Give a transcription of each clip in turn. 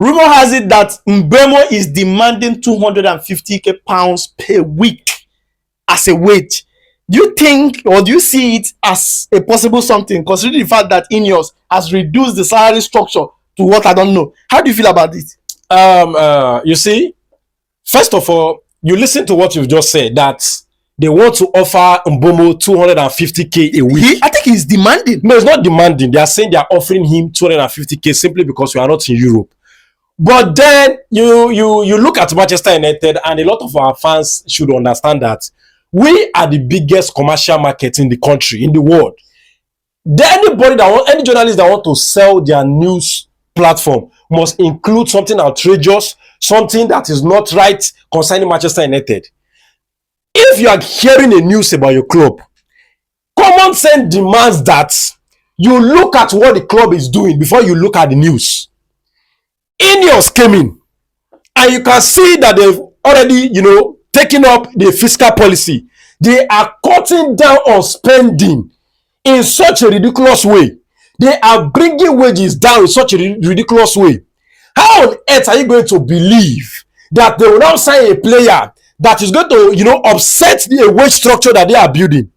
Rumor has it that Mbeumo is demanding £250,000 per week as a wage. Do you think, or do you see it as a possible something, considering the fact that Ineos has reduced the salary structure to what I don't know? How do you feel about it? You see, first of all, you listen to what you've just said, that they want to offer Mbeumo 250k a week. I think he's demanding. No, it's not demanding. They are saying they are offering him 250k simply because we are not in Europe. But then you look at Manchester United, and a lot of our fans should understand that we are the biggest commercial market in the country, in the world. Any journalist that want to sell their news platform must include something outrageous, something that is not right concerning Manchester United. If you are hearing a news about your club, common sense demands that you look at what the club is doing before you look at the news. Ineos came in, and you can see that they've already, taken up the fiscal policy. They are cutting down on spending in such a ridiculous way. They are bringing wages down in such a ridiculous way. How on earth are you going to believe that they will now sign a player that is going to, upset the wage structure that they are building?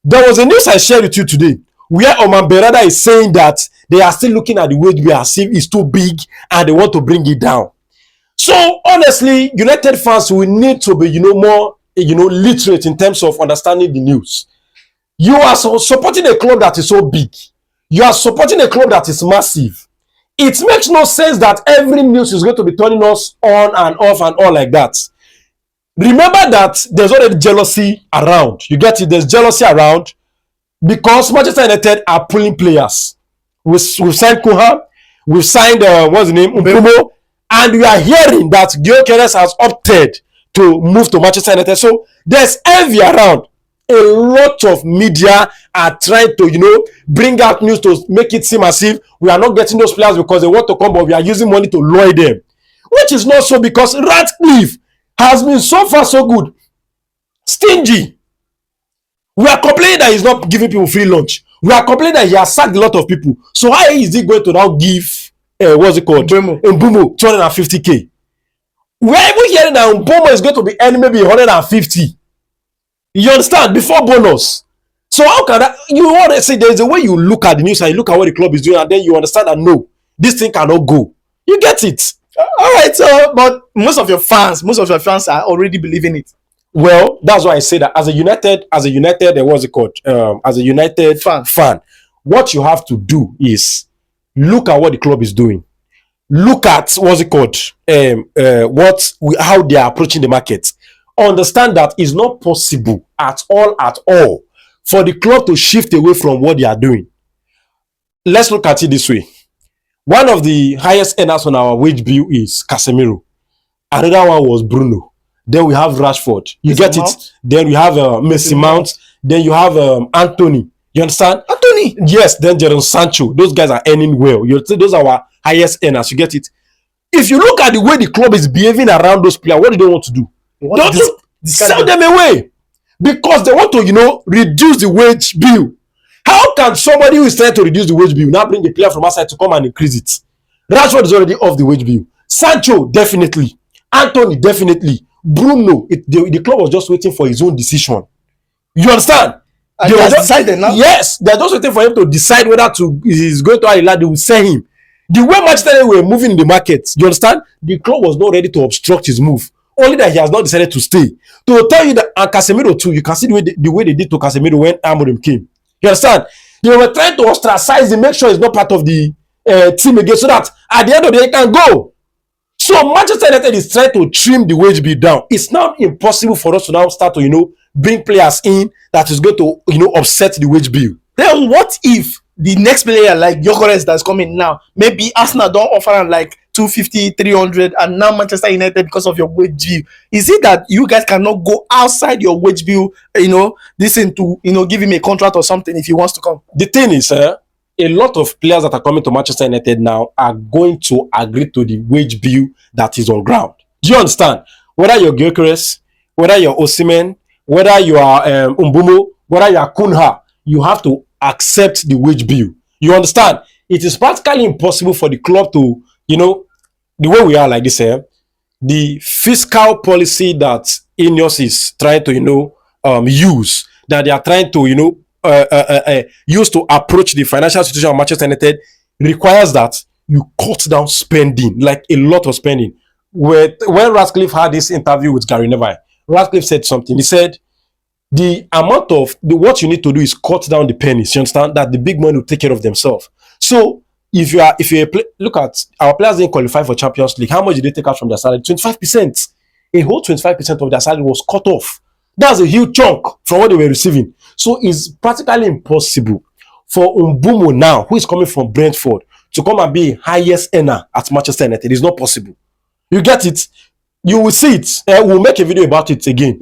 There was a news I shared with you today where Oman Berada is saying that they are still looking at the wage bill as if it's too big and they want to bring it down. So honestly, United fans will need to be, more, literate in terms of understanding the news. You are supporting a club that is so big. You are supporting a club that is massive. It makes no sense that every news is going to be turning us on and off and all like that. Remember that there's already jealousy around. You get it? There's jealousy around because Manchester United are pulling players. We've signed Kuha. We've signed, what's the name? Mbeumo. And we are hearing that Gyökeres has opted to move to Manchester United. So there's envy around. A lot of media are trying to, bring out news to make it seem as if we are not getting those players because they want to come, but we are using money to lure them. Which is not so, because Ratcliffe has been so far so good. Stingy. We are complaining that he's not giving people free lunch. We are complaining that he has sacked a lot of people. So how is he going to now give, what's it called? Mbeumo 250k. We are even hearing that Mbeumo is going to be earning maybe 150. You understand? Before bonus. So how can that? You want to say there's a way you look at the news and you look at what the club is doing, and then you understand that no, this thing cannot go. You get it? All right. So, but most of your fans are already believing it. Well, that's why I say that as a United, what's it called? As a United fan, what you have to do is look at what the club is doing. Look at what's it called? How they are approaching the market. Understand that it's not possible at all for the club to shift away from what they are doing. Let's look at it this way. One of the highest earners on our wage bill is Casemiro. Another one was Bruno. Then we have Rashford. You get it? Then we have Messi Mount. Then you have Anthony. You understand? Anthony? Yes. Then Jadon Sancho. Those guys are earning well. You see, those are our highest earners. You get it? If you look at the way the club is behaving around those players, what do they want to do? Don't you sell them away, because they want to, reduce the wage bill. How can somebody who is trying to reduce the wage bill now bring a player from outside to come and increase it? Rashford is already off the wage bill. Sancho, definitely. Anthony, definitely. Bruno, the club was just waiting for his own decision. You understand? And they just decided now? Yes, they're just waiting for him to decide whether he's going to Al-Hilal. They will sell him. The way Manchester United were moving in the market, you understand? The club was not ready to obstruct his move. Only that he has not decided to stay. To tell you that, and Casemiro too, you can see the way they did to Casemiro when Amorim came. You understand? They were trying to ostracize him, make sure he's not part of the team again, so that at the end of the day he can go. So Manchester United is trying to trim the wage bill down. It's now impossible for us to now start to, bring players in that is going to, upset the wage bill. Then what if the next player like Gyökeres that's coming now, maybe Arsenal don't offer him like 250, 300, and now Manchester United, because of your wage bill, is it that you guys cannot go outside your wage bill, listen to, give him a contract or something if he wants to come? The thing is, a lot of players that are coming to Manchester United now are going to agree to the wage bill that is on ground. Do you understand? Whether you're Gyökeres, whether you're Osimhen, whether you are Mbeumo, whether you are Kunha, you have to accept the wage bill. You understand? It is practically impossible for the club to, the way we are like this, the fiscal policy that Ineos is trying to, use, that they are trying to, use to approach the financial situation of Manchester United requires that you cut down spending, like a lot of spending. When Ratcliffe had this interview with Gary Neville, Ratcliffe said something. He said, the amount of what you need to do is cut down the pennies. You understand that the big money will take care of themselves. So if you look at our players didn't qualify for Champions League, how much did they take out from their salary? 25%. A whole 25% of their salary was cut off. That's a huge chunk from what they were receiving. So it's practically impossible for Mbeumo now, who is coming from Brentford, to come and be highest earner at Manchester United. It's not possible. You get it? You will see it. We'll make a video about it again.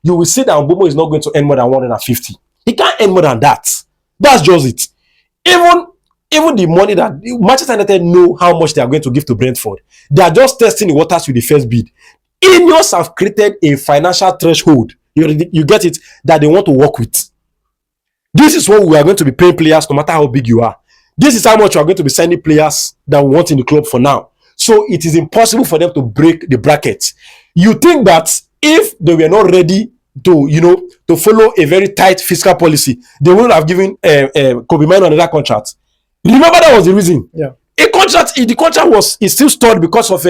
You will see that Mbeumo is not going to earn more than 150. He can't earn more than that. That's just it. Even the money that Manchester United know how much they are going to give to Brentford, they are just testing the waters with the first bid. Ineos have created a financial threshold. You get it? That they want to work with. This is what we are going to be paying players, no matter how big you are. This is how much we are going to be sending players that we want in the club for now. So it is impossible for them to break the brackets. You think that if they were not ready to follow a very tight fiscal policy, they wouldn't have given Kobe Mino another contract. Remember, that was the reason. Yeah. The contract is still stalled because of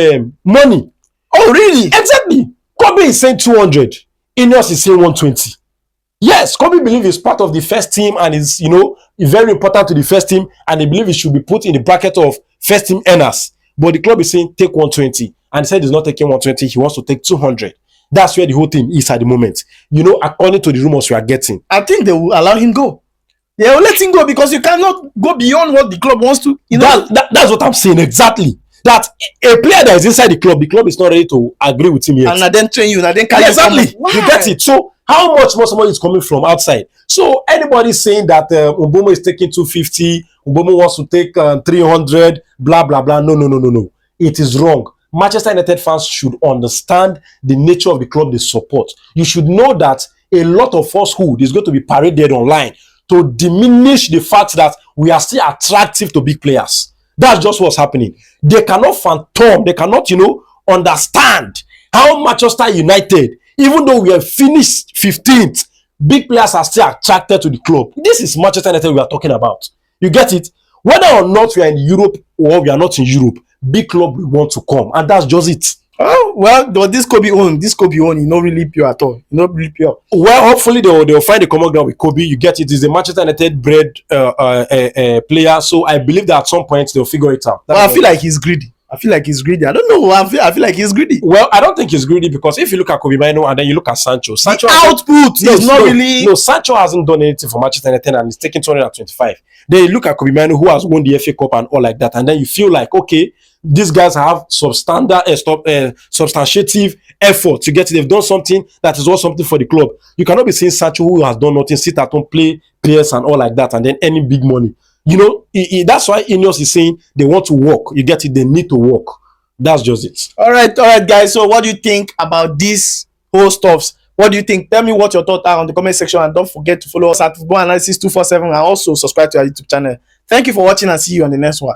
money. Oh, really? Exactly. Kobe is saying 200. Ineos is saying 120. Yes, Kobe believes he's part of the first team and is, very important to the first team, and they believe he should be put in the bracket of first team earners. But the club is saying take 120, and he said he's not taking 120, he wants to take 200. That's where the whole thing is at the moment. According to the rumors we are getting. I think they will allow him go. They will let him go because you cannot go beyond what the club wants to. That's what I'm saying exactly. That a player that is inside the club is not ready to agree with him yet. And then train you, and then carry exactly. You get it. So how much more somebody is coming from outside? So anybody saying that Mbeumo is taking 250, Mbeumo wants to take 300, blah blah blah. No. It is wrong. Manchester United fans should understand the nature of the club they support. You should know that a lot of falsehood is going to be paraded online to diminish the fact that we are still attractive to big players. That's just what's happening. They cannot fathom, they cannot, understand how Manchester United, even though we have finished 15th, big players are still attracted to the club. This is Manchester United we are talking about. You get it? Whether or not we are in Europe or we are not in Europe, big club will want to come, and that's just it. Oh, well, this Kobe own, not really pure at all. Not really pure. Well, hopefully they'll find a common ground with Kobe. You get it? He's a Manchester United bred player, so I believe that at some point they'll figure it out. Well, I feel like he's greedy. I don't know. I feel like he's greedy. Well, I don't think he's greedy because if you look at Kobe Mino and then you look at Sancho, the output is not really. No, Sancho hasn't done anything for Manchester United and he's taking 225. Then you look at Kobe Mino who has won the FA Cup and all like that, and then you feel like, okay, these guys have substantiative effort to get it. They've done something that is worth something for the club. You cannot be saying Sancho who has done nothing, sit at home, play PS and all like that, and then earning big money. That's why Ineos is saying they want to work. You get it? They need to work. That's just it. All right, guys. So what do you think about these whole stuffs? What do you think? Tell me what your thoughts are on the comment section, and don't forget to follow us at Football Analysis 247 and also subscribe to our YouTube channel. Thank you for watching and see you on the next one.